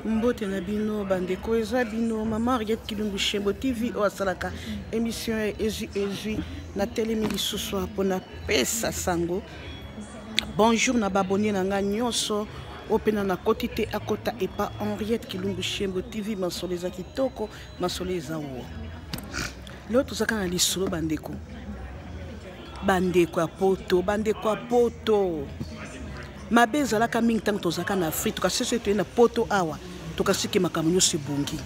Mbote na bino bandeko eza bino Maman Henriette Kilungu Shembo TV o asalaka émission Ezu na telemi lisusu pona pesa sango. Bonjour na babonye na nga nyonso opena na kotite akota epa Henriette Kilungu Shembo TV masoleza kitoko masoleza wo. Leo tozaka na lisolo bandeko. Bandeko ya poto. Mabe ezalaka mingi tango tozaka na Afrique tukasese toye na poto awa tukasike makambo nyonso ebongi.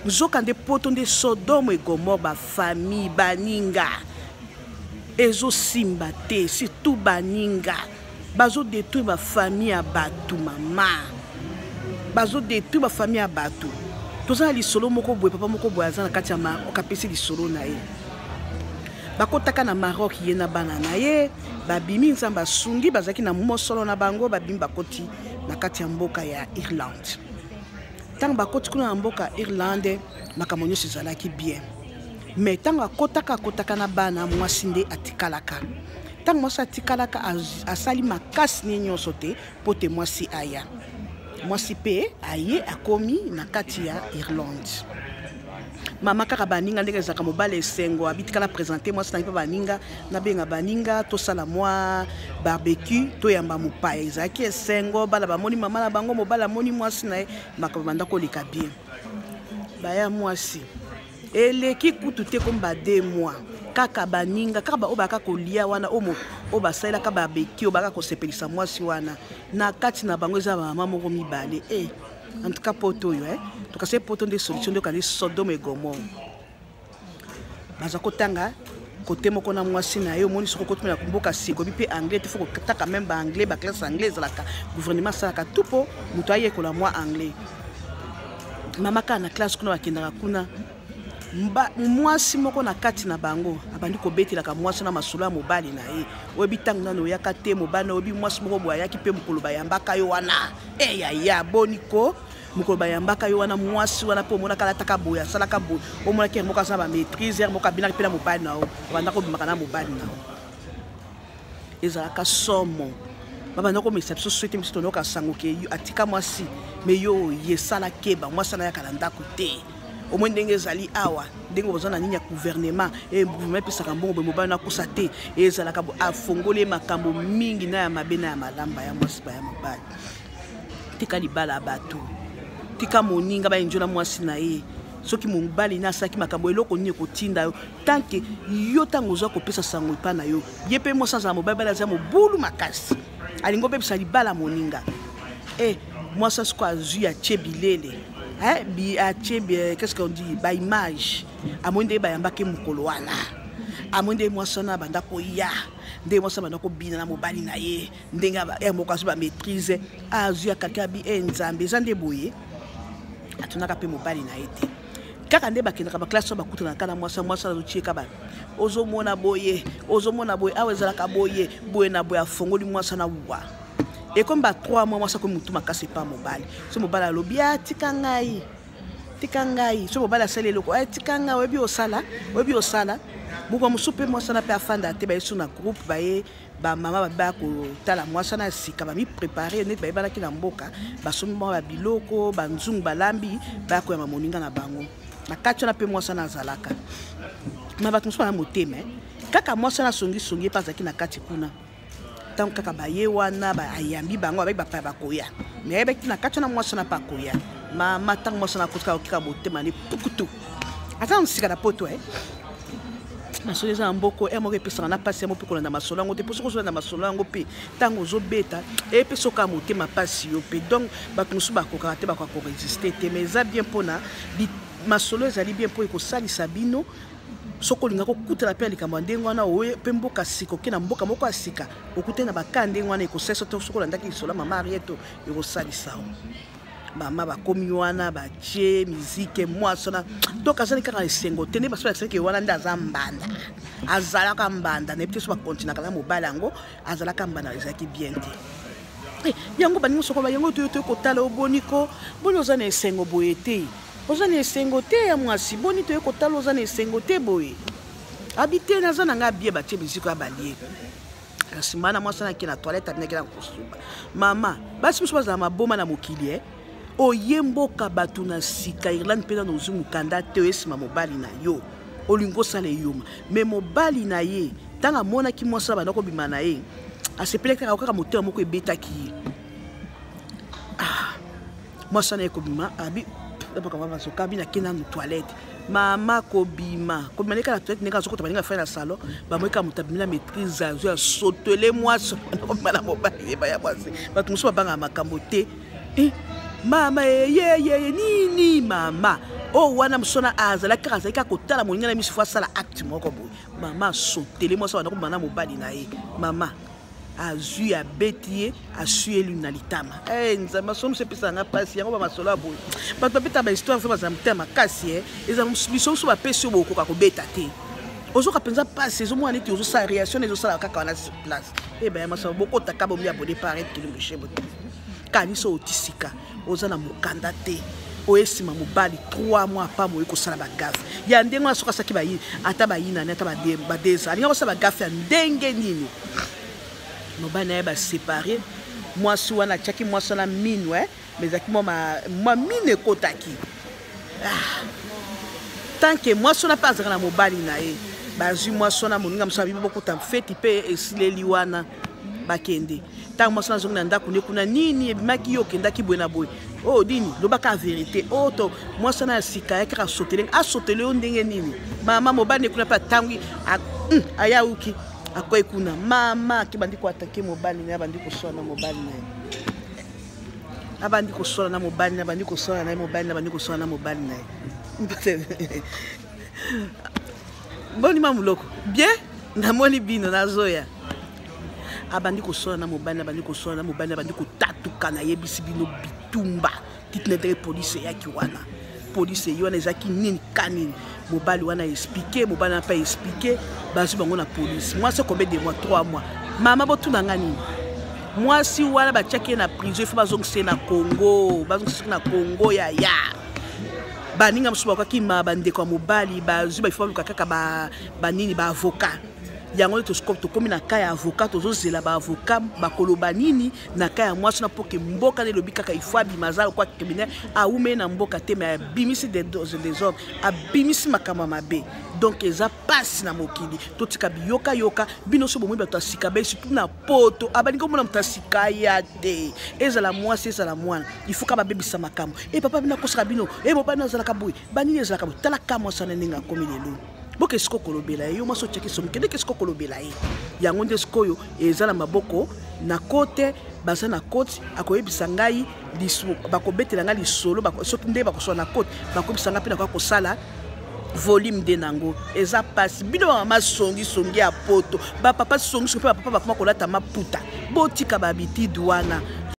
Nzoka nde poto nde Sodome et Gomorrhe ba famille baninga ezo simba te surtout baninga bazo détruire ba famille ya batu mama bazo détruire ba famille ya batu. Tozala lisolo moko boye papa moko boye azana kati ya okapesi lisolo na ye. Bakotaka na Maroc ye na bana na ye babimi nzamba sungi bazaki na mosolo na bango babimi bakoti na kati ya mboka ya Irlande. Tango bakoti kuna na mboka Irlande makambo nyonso ezalaki bien. Mais tango akotaka na bana mwasi nde atikalaka. Tango mwasi atikalaka asali makasi ne nyonso te po te mwasi aya. Mwasi pe aye akomi na kati ya Irlande. Mama kaka baninga ndenge ezaka mobale esengo abitikala présenter moi sana baninga na benga baninga to sala moi barbecue to yamba mopaya ezaki esengo bala bamoni mama na bango mobala moni mwasi na makabanda ko lika bien baya mwasi eleki kutu te komba 2 mois kaka baninga kaka ba obaka kolia wana oba saila ka barbecue obaka ko sepelisa mwasi wana na kati na bango za mama moko mibale en tout cas poto yo to kase poto de solution de kali Sodome et Gomorrhe bazako tanga côté moko na mwasi na yo moni soko koto na kumboka siko bipe anglais te faut que taka même ba anglais ba classe anglaise la gouvernement salaka tupo muto aye ko la moi anglais mama ka na classe kuna bakendaka kuna mwasi moko na kati na bango abandi ko betela ka mwasi na masolo ya mobali na ye oyebi tango nano yaka te mobali oyebi mwasi moko boya yaki pe mukolo bayambaka yo wana ya boniko mukolo bayambaka yo wana mwasi wana po mona kala taka boya salaka boya o mona ke moka sa ba maîtriser moka bina pe na mobali na o banda ko bimaka na mobali na o ezalaka somo babanda ko mesa biso souhaiter biso tonoka sango ke atika mwasi me yo yesala keba mwasi na yakala ndako te au moins ndenge ezali awa ndenge bozana nini ya gouvernement gouvernement pesaka mbongo mobali na kosa te ezalaka afongole makambo mingi na ya mabe na ya malamba ya mwasi ba ya mobali tika libala batu tika moninga ba enjola mwasi na ye soki mobali na saki makambo eloko nini kotinda yo tanke yo tango zo kopesa sango ipa na yo yepe mwasi za mobali bala za mobulu makasi alingo pe bisa libala moninga mwasi sko azu ya chebilele qu'est-ce qu'on dit ba image amonde ba yambake mukolo wana amonde mwasona banda ko ya nde mwasona banda ko bina na mobali na ye ndenga ba mokaso ba maîtrise azu ya kaka bi nzambe zande boye atunaka pe mobali na ye te kaka nde bakendaka ba classe ba kutana kana mwasa zo chieka ba ozomona boye awe zalaka boye na boye afongoli mwasa na wa. Et comme 3 mois, moi, ça comme tout ma casse pas mobile. Ce mobile à l'obia, tikangai. Ce mobile à celle loko, tikanga, webi au sala. Beaucoup me soupe moi ça n'a pas fan d'attendre sur un groupe, ba maman ba ko tala moi ça n'a si kaba mi préparer net ba bala ki na mboka, ba somo ba biloko, ba nzungu ba lambi, ba ko ya moninga na bango. Na kacho na pe moi ça na zalaka. Ma ba tumso na motema. Kaka moi ça na songi pasaki na kati kuna. Tant kaka baye wana ba ayambi bango avec ba koya mais avec na katona mwasa na pa koya mama tant mwasa na kutka okika motema ni pukutu ata nsika na poto masolo za mboko mo ke pesa na pasi mo pikola na masolo ngo te poso ko na masolo ngo pe tango zo beta pe soka motema pasi yo pe donc ba kunsu ba ko karate ba ko résister te mais za bien pona masolo ezali bien po ko sali sabino soko linga ko kutela pe likambo ndengo wana oye pe mboka siko kina mboka moko asika okutena bakande ngwana ikoseso to soko landaki isola mama Henriette eko salisa mama bakomi wana ba je musique mwasona donc azali kaka esengo tene baso ya ke wana ndaza mbanda azalaka mbanda ne peut-être ba continue kala mobala ngo azalaka mbanda ezaki bien te yango baningo soko ba yango to kotala oboniko boni ozana esengo boyete ozana esengo te ya mwasi boni to ekotala ozana esengo te boye habité na zana nga bie batie biziko ya balie simana mwasi na ki na toilette na ki na kosuba mama basi biso bazala maboma na mokili oyemboka bato na sika Irlande pena no zumu kanda te esima mobali na yo olingo sala yoma mais mobali na ye tanga mona ki mwasa bana ko bima na ye asepeleka kaka moteur moko ebetaki mwasa na ko bima abi baka mama so kabina kina no toilette mama ko bima neka la toilette neka soko tabalinga faire na salon ba moika mutabimina maîtrise azo ya sotele mwasa na ko bima mobali ba ya mwasi bato muso banga makambo te mama ye nini mama wana msona azala kaza ka kotala moninga na misi fois sala acte moko boy mama sotele mwasa wana ko bana mobali na ye mama azu ya betie asuye luna litama nzama somo sepesa nga pasi yango ba masolo aboy bato beta ba histoire fa ba mtema kasi eza biso so ba pesi boko ka ko beta te ozo ka penza pasi zo mwana ti ozo sa réaction ezo sala kaka wana sur place ba ya masolo boko takabo mi abode pare tout le chebo kani so otisika oza na mukanda te oesima mobali 3 mois pa mo ekosala bagafe ya ndengo asoka saki bayi ata bayina ata badeza alinga kosala bagafe ya ndenge nini mobali naye baséparé mwasi wana tiaki mwasi wana mine mais ezalaki mwa mine ekotaki tant que mwasi wana mpe azalaka na mobali na ye bazwi mwasi wana moninga mosu abibi bokota feti mpe esileli wana bakende ntango mwasi wana azongi na ndako nde kuna nini ebimaki yo okendaki boye na boye dini lobaka vérité to mwasi wana ya sika yaki kaka asotele yo ndenge nini mama mobali ne kuna mpe atangi ayauki akoy kuna mama ki bandi ko attaquer mobali na bandi ko sona mobali na abandi ko sona na mobali na bandi ko sona na mobali na bandi ko sona na mobali na boni mamuloko bien na moni bino na zoya abandi ko sona na mobali na bandi ko sona na mobali na bandi ko tatuka na yebisi bino bitumba titnetre police ya ki wana police yo na ezaki nini kanini mobali wana expliquer mobali na pas expliquer bazu bango na police moi c'est combien de mois 3 mois mama botuna ngani moi si wana ba checker na prison il faut bazongse na Congo ya baninga msuba kwa kima bande kwa mobali bazu ba il faut kaka ba nini ba avocat yango to scope to komi na kaya avocat to zozela ba avocat bakoloba nini na kaya mwasi na poke mboka ne lobi kaka ifwa bimazalo kwa criminel a ume na mboka te mais bimisi des hommes a bimisi makama mabe donc eza passe na mokili to tika biyoka bino so bomwe bato asika be surtout na poto abani ko mona mutasika ya te ezala mwasi ezala mwana il faut ka babebisa makambo papa bina kosaka bino papa na zala kaboui banini ezala kaboui tala kama sana ninga komi lelo boke siko kolobela yo maso cheki somo kende ke siko kolobela ye yango nde sikoyo ezala maboko na kote basa na kote akoyebisa ngai lisu bakobetela ngai lisolo soki nde bakosona na kote bakobisa ngai pe na kosala volume de nango eza pasi bino mama songi ya poto ba papa songi pe papa bakoma kolata maputa botika babiti douana